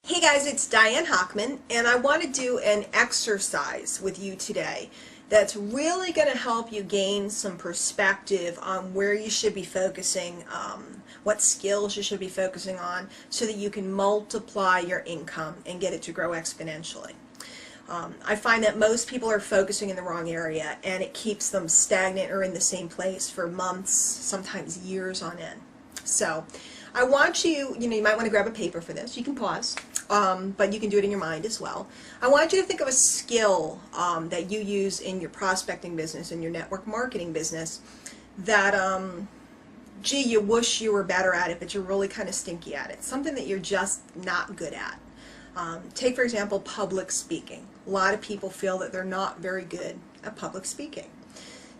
Hey guys, it's Diane Hockman, and I want to do an exercise with you today that's really going to help you gain some perspective on where you should be focusing, what skills you should be focusing on, so that you can multiply your income and get it to grow exponentially. I find that most people are focusing in the wrong area, and it keeps them stagnant or in the same place for months, sometimes years on end. So I want you, you might want to grab a paper for this. You can pause, but you can do it in your mind as well. I want you to think of a skill that you use in your prospecting business, in your network marketing business, that, gee, you wish you were better at it, but you're really kind of stinky at it. Something that you're just not good at. Take, for example, public speaking. A lot of people feel that they're not very good at public speaking.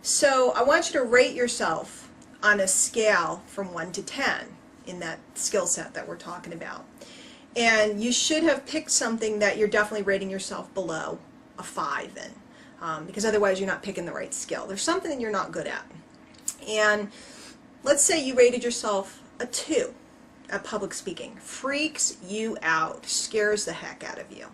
So I want you to rate yourself on a scale from 1 to 10 in that skill set that we're talking about. And you should have picked something that you're definitely rating yourself below a 5 in, because otherwise you're not picking the right skill. There's something that you're not good at. And let's say you rated yourself a 2 at public speaking. Freaks you out, scares the heck out of you.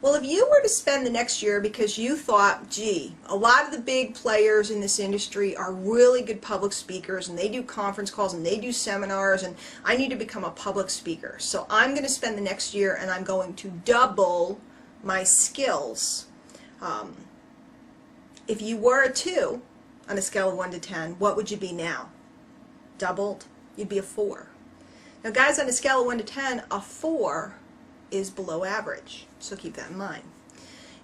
Well, if you were to spend the next year because you thought, gee, a lot of the big players in this industry are really good public speakers, and they do conference calls and they do seminars, and I need to become a public speaker. So I'm going to spend the next year and I'm going to double my skills. If you were a 2 on a scale of 1 to 10, what would you be now? Doubled? You'd be a 4. Now guys, on a scale of 1 to 10, a 4 is below average, so keep that in mind.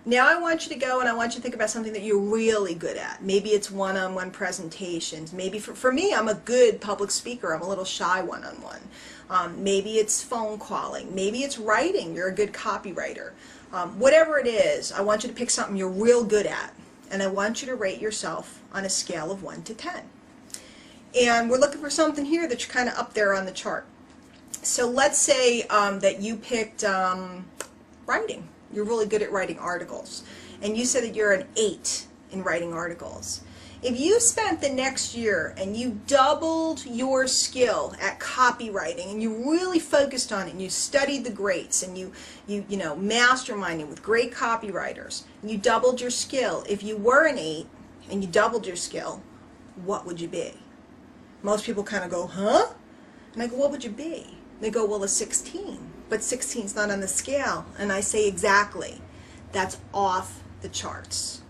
Now I want you to go and I want you to think about something that you're really good at. Maybe it's one-on-one presentations. Maybe for me, I'm a good public speaker. I'm a little shy one-on-one. Maybe it's phone calling. Maybe it's writing. You're a good copywriter. Whatever it is, I want you to pick something you're real good at, and I want you to rate yourself on a scale of 1 to 10. And we're looking for something here that's kind of up there on the chart. So let's say that you picked writing. You're really good at writing articles. And you said that you're an 8 in writing articles. If you spent the next year and you doubled your skill at copywriting, and you really focused on it, and you studied the greats, and you masterminded with great copywriters, and you doubled your skill, if you were an 8 and you doubled your skill, what would you be? Most people kind of go, huh? And I go, what would you be? They go, well, a 16, but 16's not on the scale. And I say, exactly, that's off the charts.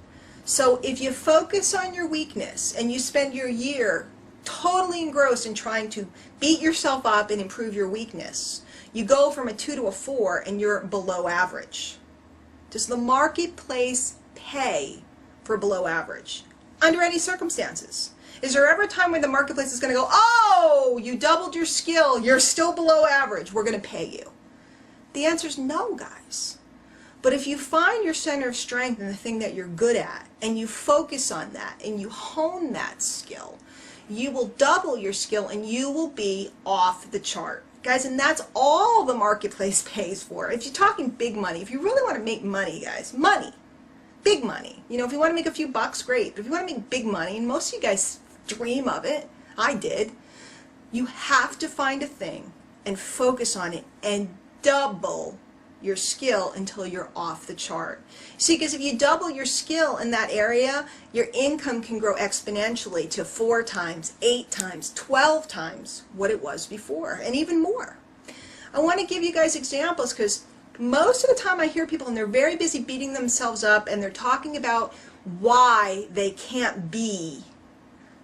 So if you focus on your weakness and you spend your year totally engrossed in trying to beat yourself up and improve your weakness, you go from a 2 to a 4 and you're below average. Does the marketplace pay for below average under any circumstances? Is there ever a time when the marketplace is going to go, oh, you doubled your skill, you're still below average, we're going to pay you? The answer is no, guys. But if you find your center of strength and the thing that you're good at, and you focus on that, and you hone that skill, you will double your skill and you will be off the chart. Guys, and that's all the marketplace pays for. If you're talking big money, if you really want to make money, guys, money, big money. If you want to make a few bucks, great. But if you want to make big money, and most of you guys dream of it, I did, you have to find a thing and focus on it and double your skill until you're off the chart. See, because if you double your skill in that area, your income can grow exponentially to 4 times, 8 times, 12 times what it was before, and even more. I want to give you guys examples because most of the time I hear people and they're very busy beating themselves up and they're talking about why they can't be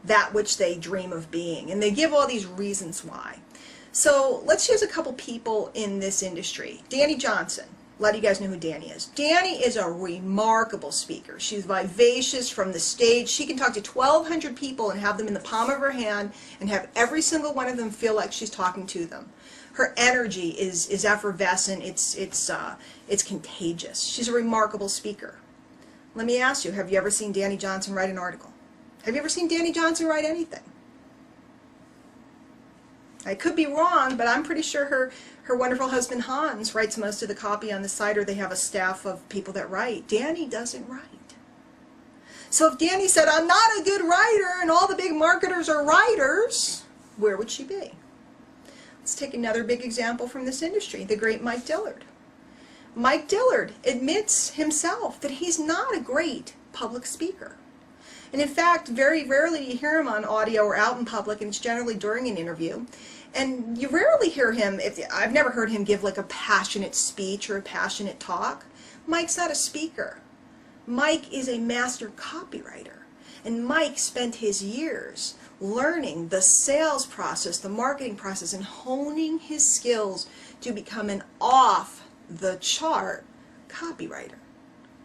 that which they dream of being. And they give all these reasons why. So let's use a couple people in this industry. Dani Johnson. A lot of you guys know who Dani is. Dani is a remarkable speaker. She's vivacious from the stage. She can talk to 1,200 people and have them in the palm of her hand and have every single one of them feel like she's talking to them. Her energy is effervescent. It's contagious. She's a remarkable speaker. Let me ask you, have you ever seen Dani Johnson write an article? Have you ever seen Dani Johnson write anything? I could be wrong, but I'm pretty sure her wonderful husband Hans writes most of the copy on the site, or they have a staff of people that write. Dani doesn't write. So if Dani said, I'm not a good writer and all the big marketers are writers, where would she be? Let's take another big example from this industry, the great Mike Dillard. Mike Dillard admits himself that he's not a great public speaker. And in fact, very rarely do you hear him on audio or out in public, and it's generally during an interview. And you rarely hear him, I've never heard him give like a passionate speech or a passionate talk. Mike's not a speaker. Mike is a master copywriter. And Mike spent his years learning the sales process, the marketing process, and honing his skills to become an off-the-chart copywriter.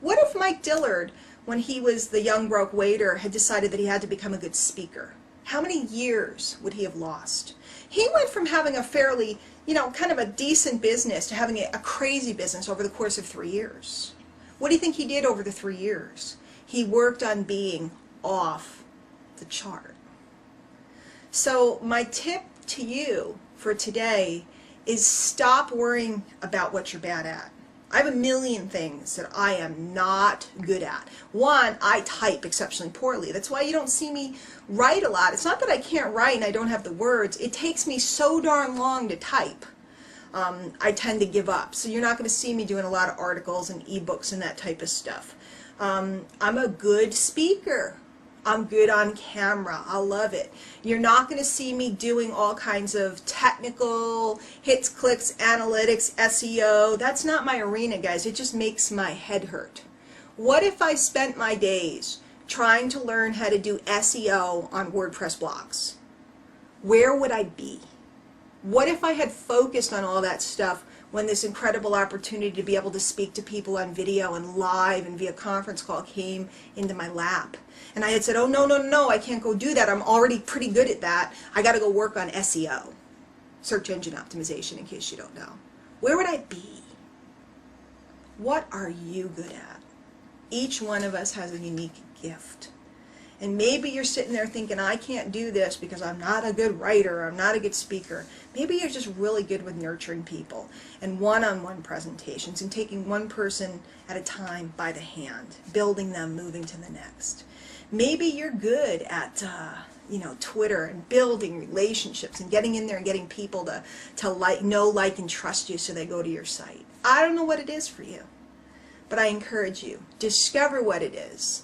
What if Mike Dillard, when he was the young broke waiter, had decided that he had to become a good speaker? How many years would he have lost? He went from having a fairly, kind of a decent business to having a crazy business over the course of 3 years. What do you think he did over the 3 years? He worked on being off the chart. So my tip to you for today is stop worrying about what you're bad at. I have a million things that I am not good at. One, I type exceptionally poorly. That's why you don't see me write a lot. It's not that I can't write and I don't have the words. It takes me so darn long to type. I tend to give up. So you're not going to see me doing a lot of articles and ebooks and that type of stuff. I'm a good speaker. I'm good on camera. I love it. You're not going to see me doing all kinds of technical hits, clicks, analytics, SEO. That's not my arena, guys. It just makes my head hurt. What if I spent my days trying to learn how to do SEO on WordPress blogs? Where would I be? What if I had focused on all that stuff when this incredible opportunity to be able to speak to people on video and live and via conference call came into my lap? And I had said, oh, no, I can't go do that. I'm already pretty good at that. I got to go work on SEO, search engine optimization, in case you don't know. Where would I be? What are you good at? Each one of us has a unique gift. And maybe you're sitting there thinking, I can't do this because I'm not a good writer, I'm not a good speaker. Maybe you're just really good with nurturing people and one-on-one presentations and taking one person at a time by the hand, building them, moving to the next. Maybe you're good at Twitter and building relationships and getting in there and getting people to know, like, and trust you so they go to your site. I don't know what it is for you, but I encourage you, discover what it is.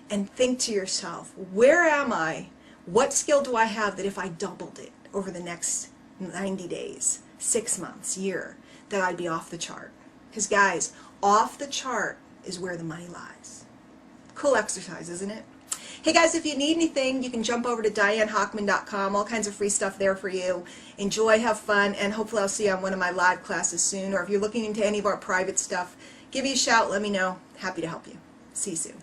And think to yourself, where am I? What skill do I have that if I doubled it over the next 90 days, 6 months, year, that I'd be off the chart? Because guys, off the chart is where the money lies. Cool exercise, isn't it? Hey guys, if you need anything, you can jump over to DianeHochman.com. All kinds of free stuff there for you. Enjoy, have fun, and hopefully I'll see you on one of my live classes soon. Or if you're looking into any of our private stuff, give me a shout, let me know. Happy to help you. See you soon.